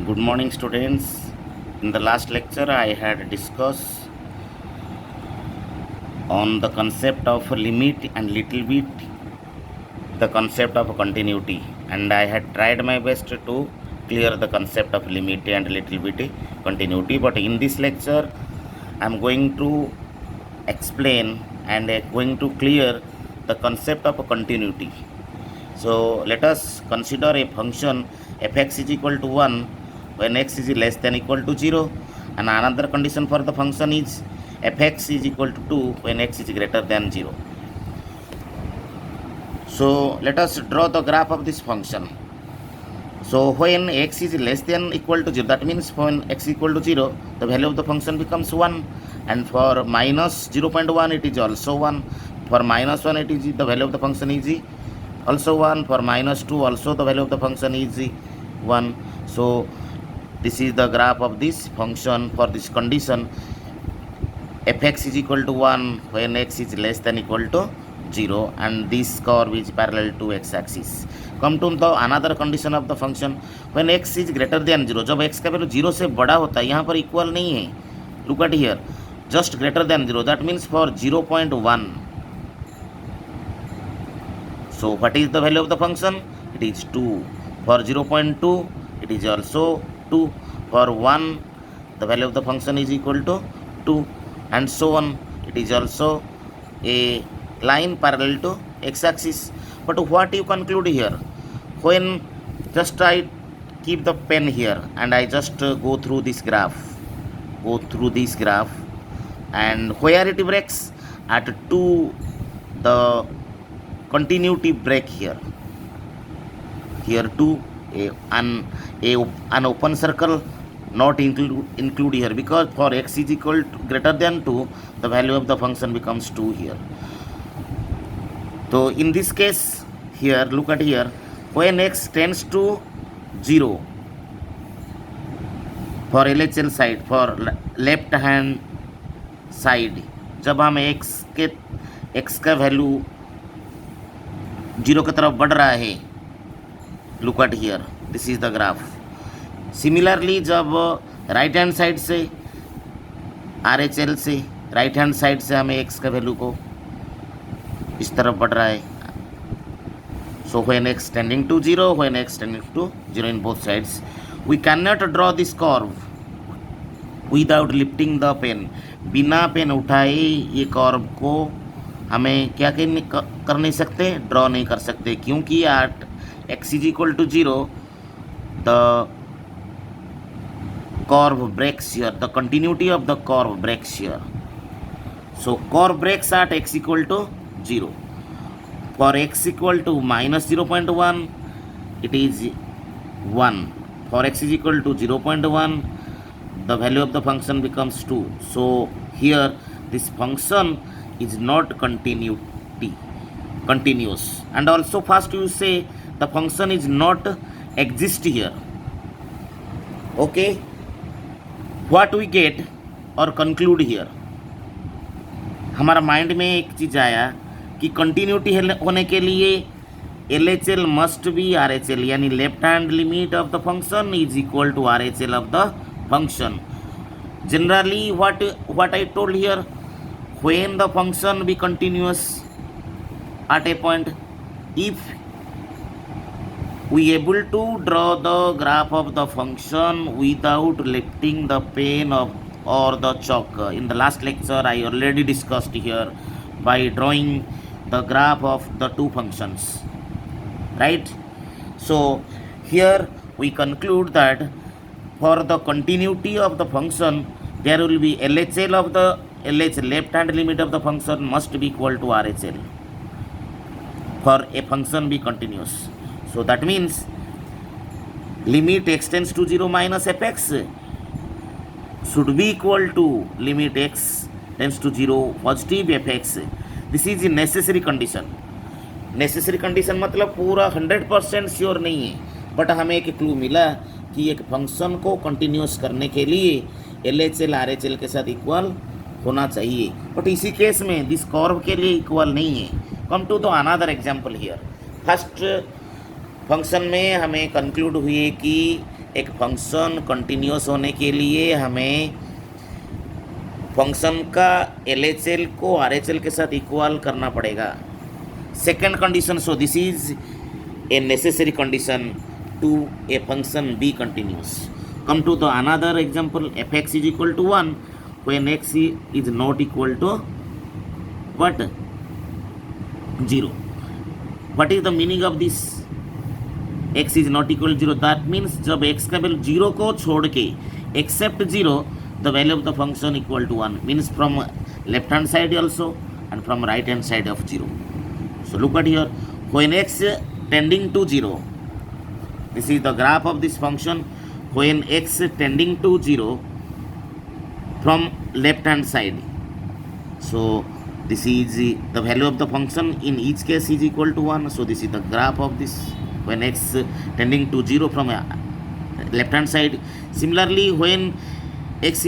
Good morning, students. In the last lecture, I had discussed on the concept of limit and little bit the concept of continuity, and I had tried my best to clear the concept of limit and little bit continuity. But in this lecture, I am going to explain and going to clear the concept of continuity. So let us consider a function fx is equal to 1 when x is less than equal to 0, and another condition for the function is fx is equal to 2 when x is greater than 0. So let us draw the graph of this function. So when x is less than equal to 0, that means when x is equal to 0, the value of the function becomes 1, and for minus 0.1 it is also 1. For minus 1 it is the value of the function is also 1. For minus 2 also the value of the function is 1. So this is the graph of this function for this condition fx is equal to 1 when x is less than equal to 0, and this curve is parallel to x-axis. Come to the another condition of the function when x is greater than 0. जब x का value 0 से बड़ा होता है, यहाँ पर equal नहीं है. Look at here, just greater than 0. That means for 0.1. So what is the value of the function? It is 2. For 0.2 it is also 2. For 1 the value of the function is equal to 2, and so on. It is also a line parallel to x-axis. But what you conclude here, when just I keep the pen here and I just go through this graph, and where it breaks at 2, the continuity break here 2, an open circle not include here, because for x is equal to greater than 2, the value of the function becomes 2 here. So in this case here, look at here, when x tends to 0 for LHL side, for left hand side, जब हम x का value 0 की तरफ बढ़ रहा है, look at here, this is the graph. Similarly जब right hand side से RHL से राइट हैंड साइड से हमें x का वैल्यू को इस तरफ बढ़ रहा है, so when x tending to 0, when x tending to 0 in both sides, we cannot draw this curve without lifting the pen. बिना पेन उठाए ये कर्व को हमें क्या कर नहीं सकते, ड्रॉ नहीं कर सकते, क्योंकि at x is equal to 0 the curve breaks here, the continuity of the curve breaks here. So curve breaks at x equal to 0. For x equal to minus 0.1 it is 1. For x is equal to 0.1 the value of the function becomes 2. So here this function is not continuous, and also first you say the function is not exist here. Okay, what we get or conclude here, हमारा mind में एक चीज़ आया कि continuity होने के लिए LHL must be RHL, यानी left hand limit of the function is equal to RHL of the function. Generally what I told here, when the function be continuous at a point, if we able to draw the graph of the function without lifting the pen or the chalk. In the last lecture I already discussed here by drawing the graph of the two functions, right? So here we conclude that for the continuity of the function there will be LHL of the left hand limit of the function must be equal to RHL for a function be continuous. So that means limit x tends to 0 minus fx should be equal to limit x tends to 0 positive fx. This is a necessary condition. Necessary condition मतलब पूरा 100% sure नहीं है, but हमें एक clue मिला कि एक function को कंटिन्यूस करने के लिए LHL RHL के साथ इक्वल होना चाहिए, बट इसी केस में दिस कर्व के लिए इक्वल नहीं है. Come to the another example here. First function में हमें कंक्लूड हुए कि एक फंक्शन कंटिन्यूस होने के लिए हमें फंक्शन का LHL को RHL के साथ इक्वल करना पड़ेगा. Second condition, so this is a necessary condition to a function be continuous. Come to the another example, fx is equal to 1 when x is not equal to what? 0. What is the meaning of this? x is not equal to 0. That means जब x का value 0 को छोड़ के except 0 the value of the function equal to 1 means from left hand side also and from right hand side of 0. So look at here, when x tending to 0, this is the graph of this function. When x tending to 0 from left hand side, so this is the value of the function in each case is equal to 1. So this is the graph of this when x tending to 0 from left hand side. Similarly when x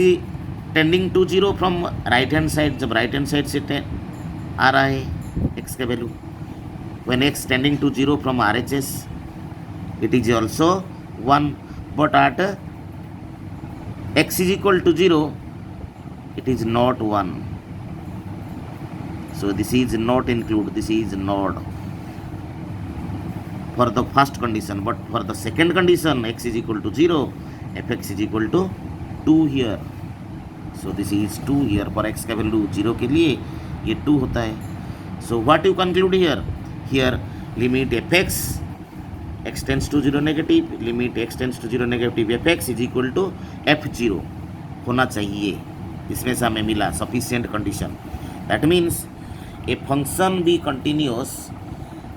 tending to 0 from right hand side, जब right hand side से आ रहा है x का value, when x tending to 0 from RHS, it is also 1. But at x is equal to 0, it is not 1. So this is not include, this is not for the first condition. But for the second condition, x is equal to 0, fx is equal to 2 here. So this is 2 here. For x का value 0 के लिए ये 2 होता है. So what you conclude here? Here limit fx x tends to 0 negative, limit x tends to 0 negative fx is equal to f0 होना चाहिए. इसमें से हमें मिला sufficient condition. That means a function be continuous,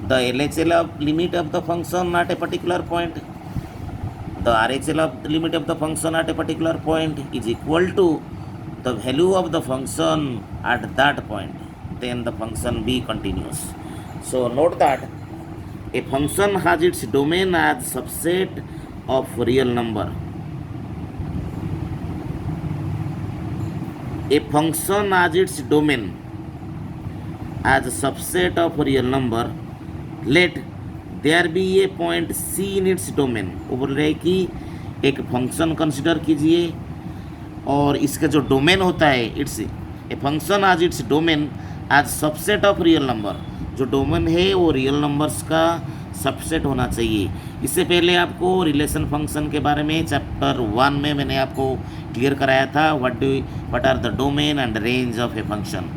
the LHL of limit of the function at a particular point, the RHL of the limit of the function at a particular point is equal to the value of the function at that point, then the function be continuous. So note that a function has its domain as subset of real number. A function has its domain as subset of real number. Let there be a point C in its domain. वो बोल रहे हैं कि एक function consider कीजिए और इसका जो डोमेन होता है, इट्स ए फंक्शन आज its domain as subset of real number. जो डोमेन है वो रियल नंबर्स का सबसेट होना चाहिए. इससे पहले आपको रिलेशन फंक्शन के बारे में चैप्टर 1 में मैंने आपको क्लियर कराया था. What are the domain and range of a function.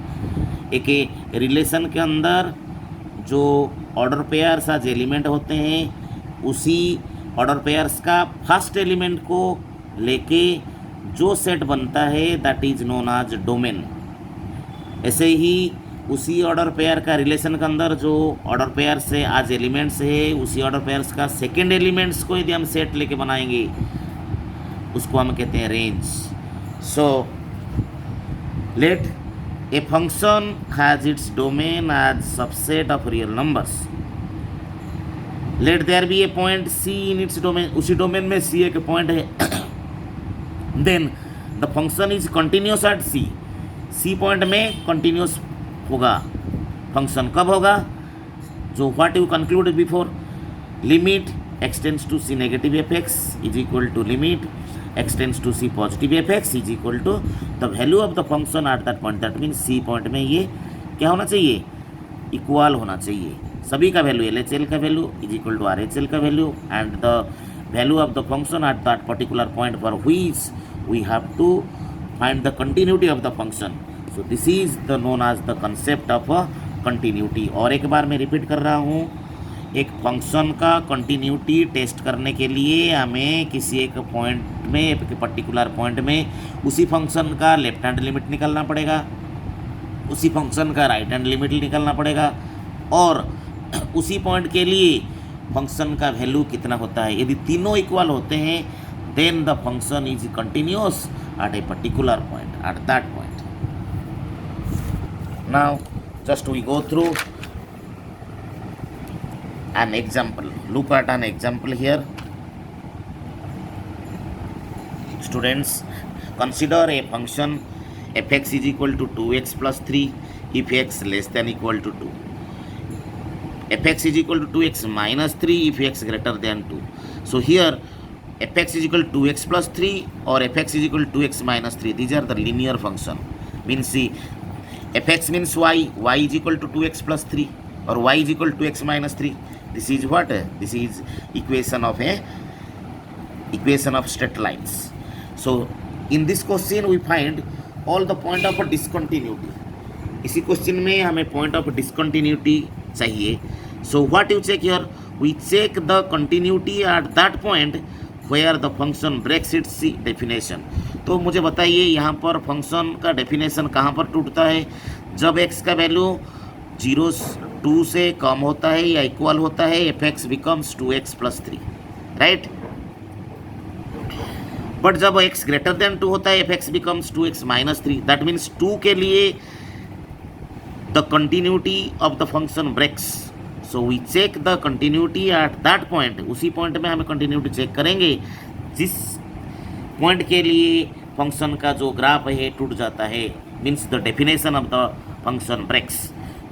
एक रिलेशन के अंदर जो ऑर्डर पेयर्स आज एलिमेंट होते हैं, उसी ऑर्डर पेयर्स का फर्स्ट एलिमेंट को लेके जो सेट बनता है that is known as domain. ऐसे ही उसी ऑर्डर पेयर का रिलेशन के अंदर जो ऑर्डर पेयर से आज एलिमेंट्स है, उसी ऑर्डर पेयर्स का सेकेंड एलिमेंट्स को यदि हम सेट लेके बनाएंगे उसको हम कहते हैं range. So let a function has its domain as subset of real numbers. Let there be a point C in its domain. उसी डोमेन में सी एक पॉइंट है. Then the function is continuous at C. C point में continuous होगा. Function कब होगा? जो what you conclude before, limit x tends to C negative fx is equal to limit x tends to C positive fx is equal to the value of the function at that point. That means C point में ये क्या होना चाहिए? Equal होना चाहिए. सभी का value, LHL का value is equal to RHL का value and the value of the function at that particular point for which we have to find the continuity of the function. So this is the known as the concept of a continuity. और एक बार मैं repeat कर रहा हूँ, एक function का continuity test करने के लिए हमें किसी एक पॉइंट में, एक पर्टिकुलर पॉइंट में उसी फंक्शन का लेफ्ट हैंड लिमिट निकालना पड़ेगा, उसी फंक्शन का राइट हैंड लिमिट निकालना पड़ेगा और उसी पॉइंट के लिए फंक्शन का वैल्यू कितना होता है. यदि तीनों इक्वल होते हैं then the function is continuous at a particular point, at that point. Now just we go through an example. Look at an example here. Students, consider a function fx is equal to 2x plus 3 if x less than equal to 2. Fx is equal to 2x minus 3 if x greater than 2. So here fx is equal to 2x plus 3 or fx is equal to 2x minus 3. These are the linear function. Means see, fx means y is equal to 2x plus 3 or y is equal to x minus 3. This is what? This is equation of straight lines. So in this question we find all the point of discontinuity. इसी question में हमें point of discontinuity चाहिए. So what you check here? We check the continuity at that point where the function breaks its definition. तो मुझे बताइए यहाँ पर function का डेफिनेशन कहाँ पर टूटता है? जब x का वैल्यू 2 से कम होता है या इक्वल होता है, f x becomes 2x plus 3, right. But जब x ग्रेटर देन 2 होता है, f x becomes 2x minus 3. That means 2 के लिए the continuity of the function breaks. So we check the continuity at that point. उसी point में हमें continuity check करेंगे जिस पॉइंट के लिए फंक्शन का जो ग्राफ है टूट जाता है. Means the definition of the function breaks.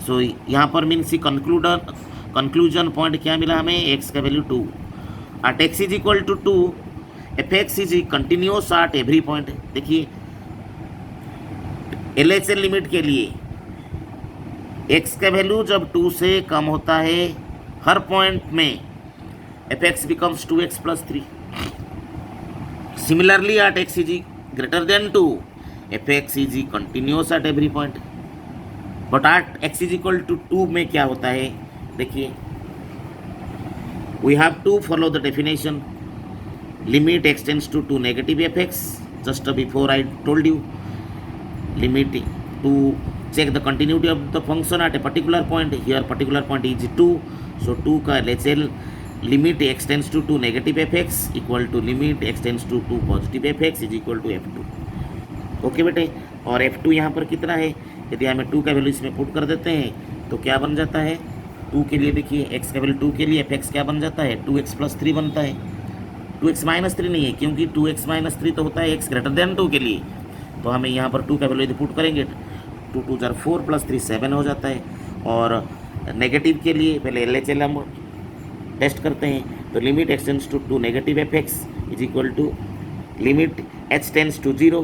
So यहाँ पर मीन्स कंक्लूजन पॉइंट क्या मिला हमें? एक्स का value 2 at x is equal to 2. F x is continuous at every point. देखिए LHS लिमिट के लिए x का वैल्यू जब 2 से कम होता है हर पॉइंट में, f x becomes 2x plus 3. Similarly at x is greater than 2, f x is continuous at every point. But at x is equal to 2 में क्या होता है? देखिए we have to follow the definition. Limit x tends to negative f x. Just before I told you limit to check the continuity of the function at a particular point. Here particular point is 2. So 2 का LHL limit extends to negative fx equal to limit extends to positive fx is equal to f2. Okay बेटे. और f2 यहाँ पर कितना है? यदि हमें 2 का वैल्यू इसमें पुट कर देते हैं तो क्या बन जाता है? 2 के लिए देखिए x का वैल्यू 2 के लिए fx क्या बन जाता है? 2x प्लस 3 बनता है. 2x माइनस 3 नहीं है, क्योंकि 2x माइनस 3 तो होता है x ग्रेटर देन 2 के लिए. तो हमें यहाँ पर 2 का वैल्यू यदि पुट करेंगे 2 2 जार 4 प्लस 3 7 हो जाता है. और नेगेटिव के लिए पहले LHL हम टेस्ट करते हैं. तो limit x tends to negative f x is equal to limit h tends to 0,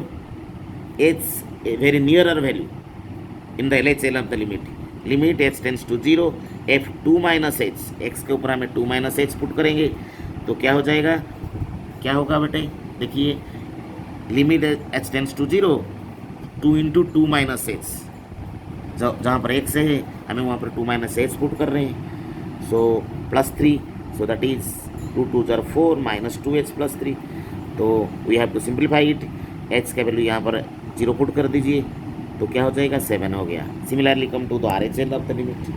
h a very nearer value in the LHL of the limit h tends to 0 f2 minus h. x के ऊपर हमें 2 minus h put करेंगे तो क्या हो जाएगा? क्या होगा बेटे? देखिए limit h tends to 0, 2 into 2 minus h. जहाँ पर x है हमें वहाँ पर 2 माइनस एच पुट कर रहे हैं. So plus 3. So that is 2 2 जार 4 माइनस 2h प्लस 3. तो we have to simplify it. h का वैल्यू यहाँ पर 0 पुट कर दीजिए तो क्या हो जाएगा? 7 हो गया. Similarly come to the RHL of the limit.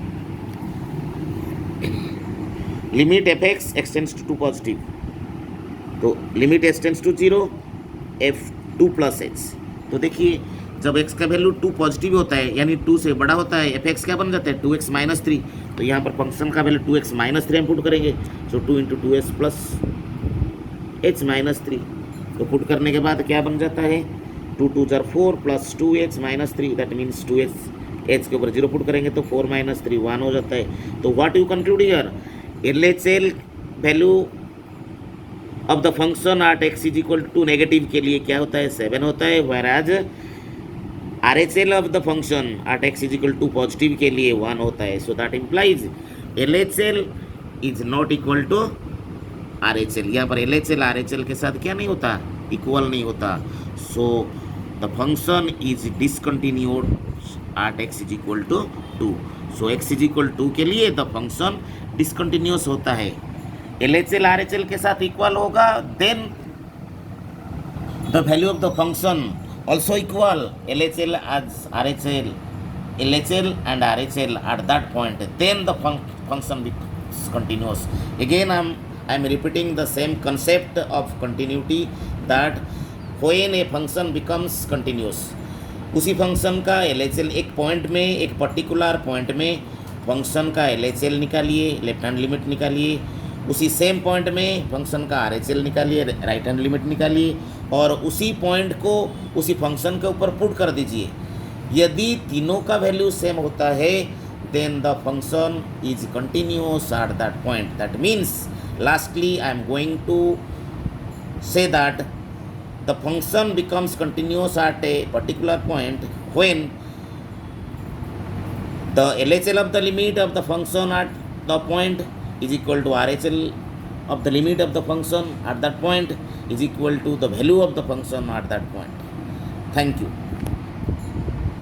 Limit F X extends to positive. तो limit x tends to 0 f2 plus h. तो देखिए जब x का वैल्यू 2 पॉजिटिव होता है यानी 2 से बड़ा होता है, एफ एक्स क्या बन जाता है? 2x minus 3. तो यहाँ पर फंक्शन का वैल्यू 2x माइनस 3 हम पुट करेंगे. सो 2 into 2s plus h minus 3. तो पुट करने के बाद क्या बन जाता है? 2 2 जार 4 plus 2h minus 3. That means 2h h के ऊपर 0 पुट करेंगे तो 4 माइनस 3 1 हो जाता है. तो what you conclude here? LHL value of the function at x is equal to negative के लिए क्या होता है? 7 होता है. Whereas RHL of the function at x is equal to positive के लिए 1 होता है. So that implies LHL is not equal to RHL. यहाँ पर LHL RHL के साथ क्या नहीं होता? इक्वल नहीं होता. So the function is discontinued at x is equal to 2. So x is equal 2 के लिए द फंक्शन डिसकंटिन्यूस होता है. LHL RHL के साथ इक्वल होगा then the value of the function also equal. LHL as RHL, LHL and RHL at that point, then the function becomes continuous. Again I am repeating the same concept of continuity, that when a function becomes continuous, उसी function का LHL एक point में, एक particular point में function का LHL निकालिए, left hand limit निकालिए. उसी सेम पॉइंट में फंक्शन का RHL निकालिए, राइट हैंड लिमिट निकालिए और उसी पॉइंट को उसी फंक्शन के ऊपर पुट कर दीजिए. यदि तीनों का वैल्यू सेम होता है then the function is continuous at that point. That means lastly I am going to say that the function becomes continuous at a particular point when the LHL of the limit of the function at the point is equal to RHL of the limit of the function at that point is equal to the value of the function at that point. Thank you.